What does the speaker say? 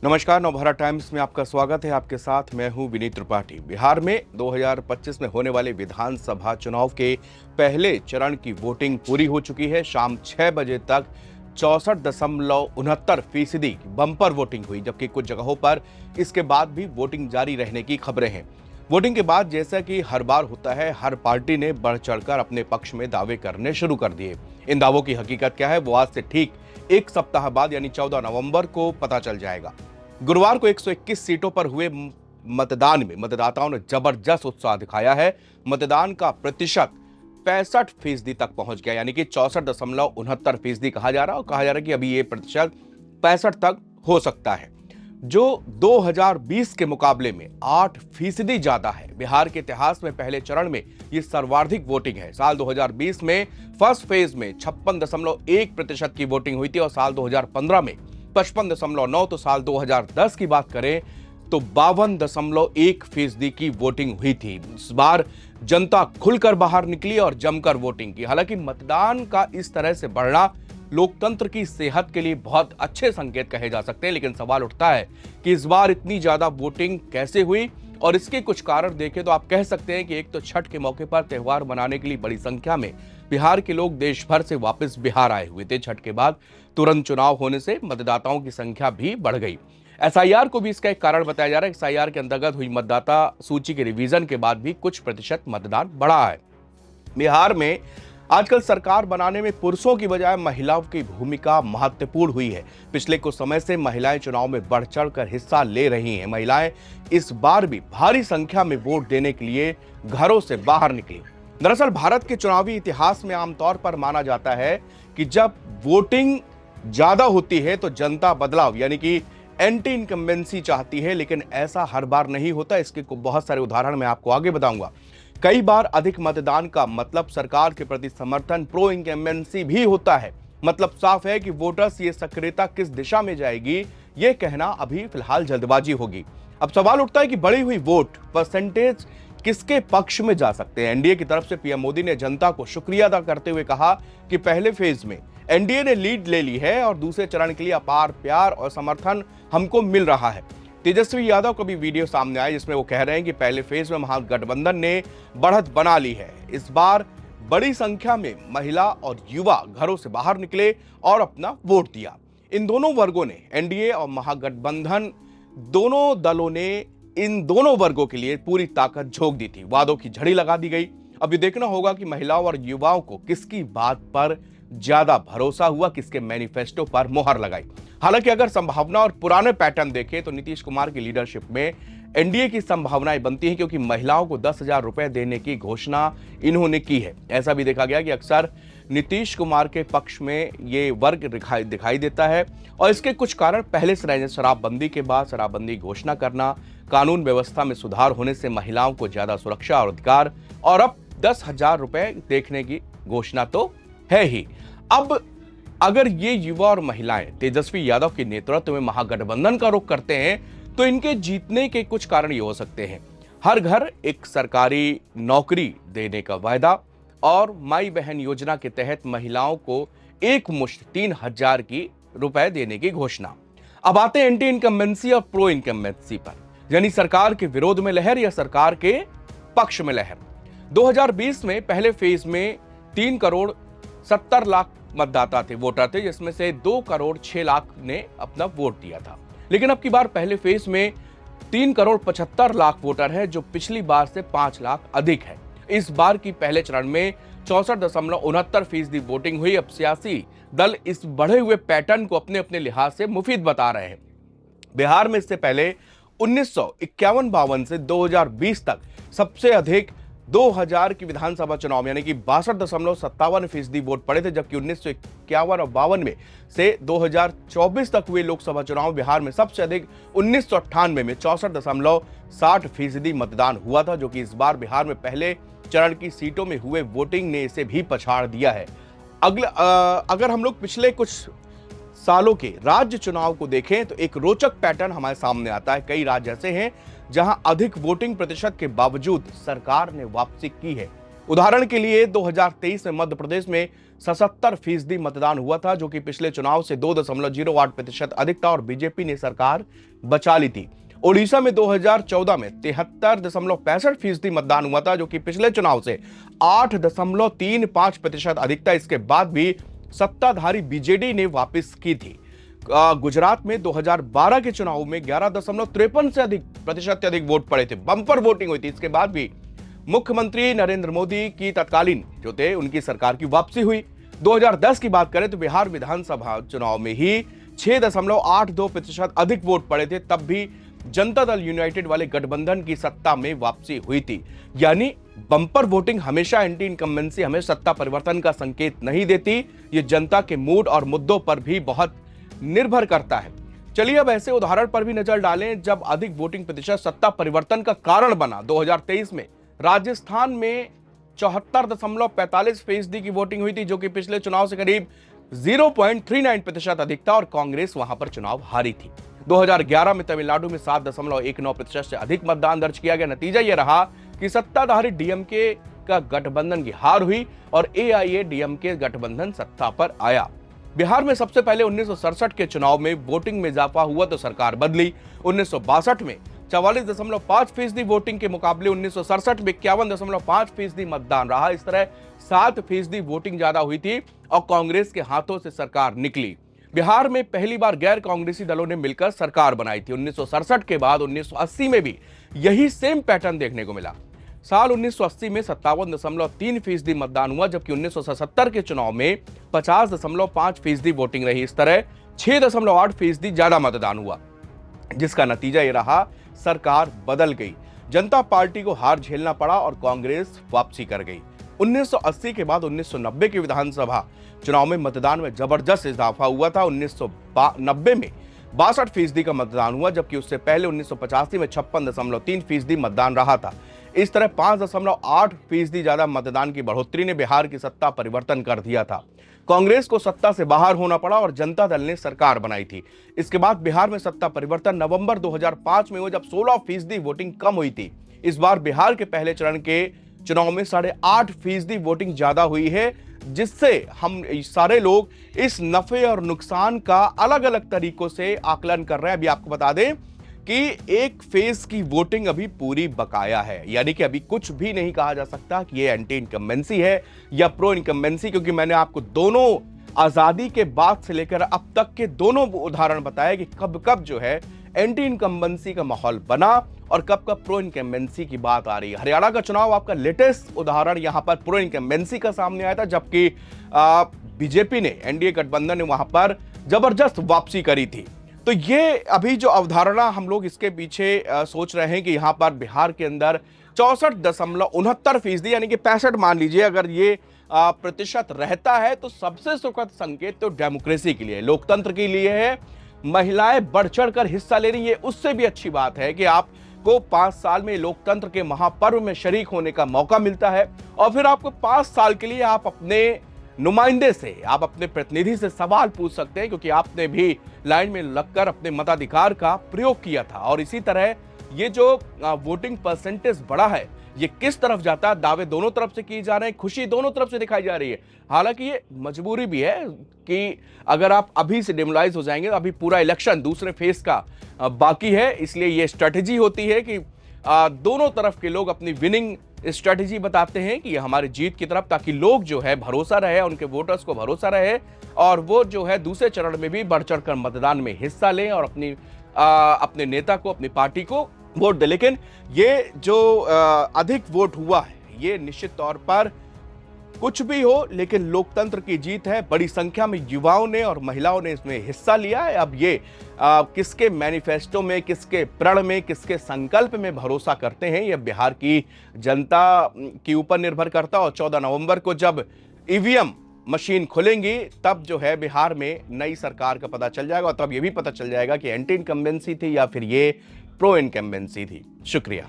नमस्कार, नवभारत टाइम्स में आपका स्वागत है। आपके साथ मैं हूं विनीत त्रिपाठी। बिहार में 2025 में होने वाले विधानसभा चुनाव के पहले चरण की वोटिंग पूरी हो चुकी है। शाम 6 बजे तक 64.69% बम्पर वोटिंग हुई, जबकि कुछ जगहों पर इसके बाद भी वोटिंग जारी रहने की खबरें हैं। वोटिंग के बाद जैसा कि हर बार होता है, हर पार्टी ने बढ़ चढ़कर अपने पक्ष में दावे करने शुरू कर दिए। इन दावों की हकीकत क्या है, वो आज से ठीक एक सप्ताह बाद यानी 14 नवंबर को पता चल जाएगा। गुरुवार को 121 सीटों पर हुए मतदान में मतदाताओं ने जबरदस्त उत्साह दिखाया है। मतदान का प्रतिशत 65% तक पहुंच गया, यानी कि 64.69% कहा जा रहा है, और कहा जा रहा है कि अभी ये प्रतिशत 65 तक हो सकता है, जो 2020 के मुकाबले में 8% ज्यादा है। बिहार के इतिहास में पहले चरण में ये सर्वाधिक वोटिंग है। साल 2020 में फर्स्ट फेज में 56.1% की वोटिंग हुई थी, और साल 2015 में 55.9। तो साल 2010 की बात करें तो 52.1% की वोटिंग हुई थी। इस बार जनता खुलकर बाहर निकली और जमकर वोटिंग की। हालांकि मतदान का इस तरह से बढ़ना लोकतंत्र की सेहत के लिए बहुत अच्छे संकेत कहे जा सकते हैं, लेकिन सवाल उठता है कि इस बार इतनी ज्यादा वोटिंग कैसे हुई, और इसके कुछ कारण देखें तो आप कह सकते हैं कि एक तो छठ के मौके पर त्योहार मनाने के लिए बड़ी संख्या में बिहार के लोग देश भर से वापस बिहार आए हुए थे। छठ के बाद तुरंत चुनाव होने से मतदाताओं की संख्या भी बढ़ गई। एसआईआर को भी इसका एक कारण बताया जा रहा है। एसआईआर के अंतर्गत हुई मतदाता सूची के रिवीजन के बाद भी कुछ प्रतिशत मतदान बढ़ा है। बिहार में आजकल सरकार बनाने में पुरुषों की बजाय महिलाओं की भूमिका महत्वपूर्ण हुई है। पिछले कुछ समय से महिलाएं चुनाव में बढ़ चढ़कर हिस्सा ले रही हैं। महिलाएं इस बार भी भारी संख्या में वोट देने के लिए घरों से बाहर निकली। दरअसल भारत के चुनावी इतिहास में आमतौर पर माना जाता है कि जब वोटिंग ज्यादा होती है तो जनता बदलाव यानी कि एंटी इनकम्बेंसी चाहती है, लेकिन ऐसा हर बार नहीं होता। इसके बहुत सारे उदाहरण मैं आपको आगे बताऊंगा। कई बार अधिक मतदान का मतलब सरकार के प्रति समर्थन, प्रो इनकम्बेंसी भी होता है। मतलब साफ है कि वोटर्स ये सक्रियता किस दिशा में जाएगी, ये कहना अभी फिलहाल जल्दबाजी होगी। अब सवाल उठता है कि बढ़ी हुई वोट परसेंटेज किसके पक्ष में जा सकते हैं। एनडीए की तरफ से पीएम मोदी ने जनता को शुक्रिया अदा करते हुए कहा कि पहले फेज में एनडीए ने लीड ले ली है और दूसरे चरण के लिए अपार प्यार और समर्थन हमको मिल रहा है। तेजस्वी यादव का भी वीडियो सामने आया जिसमें वो कह रहे हैं कि पहले फेज में महागठबंधन ने बढ़त बना ली है। इस बार बड़ी संख्या में महिला और युवा घरों से बाहर निकले और अपना वोट दिया। इन दोनों वर्गों ने, एनडीए और महागठबंधन दोनों दलों ने इन दोनों वर्गों के लिए पूरी ताकत झोंक दी थी। वादों की झड़ी लगा दी गई। अब ये देखना होगा कि महिलाओं और युवाओं को किसकी बात पर ज्यादा भरोसा हुआ, किसके मैनिफेस्टो पर मोहर लगाई। हालांकि अगर संभावना और पुराने पैटर्न देखें तो नीतीश कुमार की लीडरशिप में एनडीए की संभावनाएं बनती हैं, क्योंकि महिलाओं को 10,000 रुपए देने की घोषणा इन्होंने की है। ऐसा भी देखा गया कि अक्सर नीतीश कुमार के पक्ष में ये वर्ग दिखाई देता है, और इसके कुछ कारण पहले से रहे। शराबबंदी के बाद शराबबंदी घोषणा करना, कानून व्यवस्था में सुधार होने से महिलाओं को ज्यादा सुरक्षा और अधिकार, और अब 10,000 रुपए देखने की घोषणा तो है ही। अब अगर ये युवा और महिलाएं तेजस्वी यादव के नेतृत्व में महागठबंधन का रुख करते हैं तो इनके जीतने के कुछ कारण ये हो सकते हैं। हर घर एक सरकारी नौकरी देने का वायदा, और माई बहन योजना के तहत महिलाओं को एक मुश्त 3,000 की रुपए देने की घोषणा। अब आते हैं एंटी इनकम्बेंसी और प्रो इनकम्बेंसी पर, यानी सरकार के विरोध में लहर या सरकार के पक्ष में लहर। 2020 में पहले फेज में 3 करोड़ 70 लाख मतदाता थे, वोटर थे, जिसमें से 2 करोड़ 6 लाख ने अपना वोट दिया था। लेकिन अब की बार पहले फेज में 3 करोड़ 75 लाख वोटर है, जो पिछली बार से 5 लाख अधिक है। इस बार की पहले चरण में 64.69% वोटिंग हुई। अब सियासी दल इस बढ़े हुए पैटर्न को अपने अपने लिहाज से मुफीद बता रहे हैं। बिहार में इससे पहले 1951-52 से 2020 तक सबसे अधिक 2000 की विधानसभा चुनाव यानी कि 62.57% वोट पड़े थे, जबकि 1951 और 52 में से 2024 तक हुए लोकसभा चुनाव बिहार में सबसे अधिक 1998 में 64.60% मतदान हुआ था, जो कि इस बार बिहार में पहले चरण की सीटों में हुए वोटिंग ने इसे भी पछाड़ दिया है। अगर हम लोग पिछले कुछ सालों के राज्य चुनाव को देखें तो एक रोचक पैटर्न हमारे सामने आता है। कई राज्य ऐसे हैं जहां अधिक वोटिंग प्रतिशत के बावजूद सरकार ने वापसी की है। उदाहरण के लिए 2023 में मध्य प्रदेश में 77% मतदान हुआ था, जो कि पिछले चुनाव से 2.08% अधिक था और बीजेपी ने सरकार बचा ली थी। ओडिशा में 2014 में 73.65% मतदान हुआ था, जो कि पिछले चुनाव से 8.35% अधिक था। इसके बाद भी सत्ताधारी बीजेडी ने वापस की थी। गुजरात में 2012 के चुनाव में 11.53% से अधिक वोट पड़े थे, बम्पर वोटिंग हुई थी। इसके बाद भी मुख्यमंत्री नरेंद्र मोदी की तत्कालीन जो थे उनकी सरकार की वापसी हुई। 2010 की बात करें तो बिहार विधानसभा चुनाव में ही 6.82% अधिक वोट पड़े थे, तब भी जनता दल यूनाइटेड वाले गठबंधन की सत्ता में वापसी हुई थी। यानी बम्पर वोटिंग हमेशा एंटी इनकम्बेंसी हमें सत्ता परिवर्तन का संकेत नहीं देती, ये जनता के मूड और मुद्दों पर भी बहुत निर्भर करता है। चलिए अब ऐसे उदाहरण पर भी नजर डालें जब अधिक वोटिंग प्रतिशत सत्ता परिवर्तन का कारण बना। 2023 में राजस्थान में 74.45% की वोटिंग हुई थी, जो कि पिछले चुनाव से करीब 0.39% अधिक था और कांग्रेस वहां पर चुनाव हारी थी। 2011 में तमिलनाडु में 7.19% से अधिक मतदान दर्ज किया गया। नतीजा यह रहा कि सत्ताधारी डीएमके का गठबंधन की हार हुई और एआईएडीएमके गठबंधन सत्ता पर आया। बिहार में सबसे पहले 1967 के चुनाव में वोटिंग में इजाफा हुआ तो सरकार बदली। 1962 में 44.5% वोटिंग के मुकाबले 1967 में 51.5% मतदान रहा। इस तरह 7% वोटिंग ज्यादा हुई थी और कांग्रेस के हाथों से सरकार निकली। बिहार में पहली बार गैर कांग्रेसी दलों ने मिलकर सरकार बनाई थी। 1967 के बाद 1980 में भी यही सेम पैटर्न देखने को मिला। साल 1980 में 57.3% मतदान हुआ, जबकि 1977 के चुनाव में 50.5% वोटिंग रही। इस तरह 6.8% ज्यादा मतदान हुआ, जिसका नतीजा यह रहा सरकार बदल गई। जनता पार्टी को हार झेलना पड़ा और कांग्रेस वापसी कर गई। 1980 के बाद 1990 के विधानसभा चुनाव में मतदान में जबरदस्त इजाफा हुआ था। 1990 में 62% का मतदान हुआ, जबकि उससे पहले 1985 में 56.3% मतदान रहा था। इस तरह 5.8% ज्यादा मतदान की बढ़ोतरी ने बिहार की सत्ता परिवर्तन कर दिया था। कांग्रेस को सत्ता से बाहर होना पड़ा और जनता दल ने सरकार बनाई थी। इसके बाद बिहार में सत्ता परिवर्तन नवंबर 2005 में हुआ, जब 16% वोटिंग कम हुई थी। इस बार बिहार के पहले चरण के चुनाव में 8.5% वोटिंग ज्यादा हुई है, जिससे हम सारे लोग इस नफे और नुकसान का अलग अलग तरीकों से आकलन कर रहे हैं। अभी आपको बता दें कि एक फेज की वोटिंग अभी पूरी बकाया है, यानी कि अभी कुछ भी नहीं कहा जा सकता कि ये एंटी इनकम्बेंसी है या प्रो इनकम्बेंसी, क्योंकि मैंने आपको दोनों आजादी के बाद से लेकर अब तक के दोनों उदाहरण बताए कि कब कब जो है एंटी इनकम्बेंसी का माहौल बना और कब कब प्रो इनकम्बेंसी की बात आ रही है। हरियाणा का चुनाव आपका लेटेस्ट उदाहरण यहां पर प्रो इनकम्बेंसी का सामने आया था, जबकि बीजेपी ने, एनडीए गठबंधन ने वहां पर जबरदस्त वापसी करी थी। तो ये अभी जो अवधारणा हम लोग इसके पीछे सोच रहे हैं कि यहां पर बिहार के अंदर 64.69% यानी कि 65 मान लीजिए, अगर ये प्रतिशत रहता है तो सबसे सुखद संकेत तो डेमोक्रेसी के लिए, लोकतंत्र के लिए है। महिलाएं बढ़ चढ़कर हिस्सा ले रही है, उससे भी अच्छी बात है कि आपको 5 साल में लोकतंत्र के महापर्व में शरीक होने का मौका मिलता है और फिर आपको 5 साल के लिए आप अपने नुमाइंदे से, आप अपने प्रतिनिधि से सवाल पूछ सकते हैं, क्योंकि आपने भी लाइन में लगकर अपने मताधिकार का प्रयोग किया था। और इसी तरह ये जो वोटिंग परसेंटेज बढ़ा है, ये किस तरफ जाता है, दावे दोनों तरफ से किए जा रहे हैं, खुशी दोनों तरफ से दिखाई जा रही है। हालांकि ये मजबूरी भी है कि अगर आप अभी से डिमोलाइज हो जाएंगे तो अभी पूरा इलेक्शन दूसरे फेज का बाकी है, इसलिए ये स्ट्रेटेजी होती है कि दोनों तरफ के लोग अपनी विनिंग स्ट्रेटेजी बताते हैं कि हमारी जीत की तरफ, ताकि लोग जो है भरोसा रहे, उनके वोटर्स को भरोसा रहे और वो जो है दूसरे चरण में भी बढ़ चढ़कर मतदान में हिस्सा लें और अपने नेता को, अपनी पार्टी को वोट दे। लेकिन ये जो अधिक वोट हुआ है, ये निश्चित तौर पर कुछ भी हो लेकिन लोकतंत्र की जीत है। बड़ी संख्या में युवाओं ने और महिलाओं ने इसमें हिस्सा लिया है। अब ये किसके मैनिफेस्टो में, किसके प्रण में, किसके संकल्प में भरोसा करते हैं, यह बिहार की जनता के ऊपर निर्भर करता है। और 14 नवंबर को जब ईवीएम मशीन खुलेंगी तब जो है बिहार में नई सरकार का पता चल जाएगा और तब यह भी पता चल जाएगा कि एंटी इनकम्बेंसी थी या फिर ये प्रो इनकम्बेंसी थी। शुक्रिया।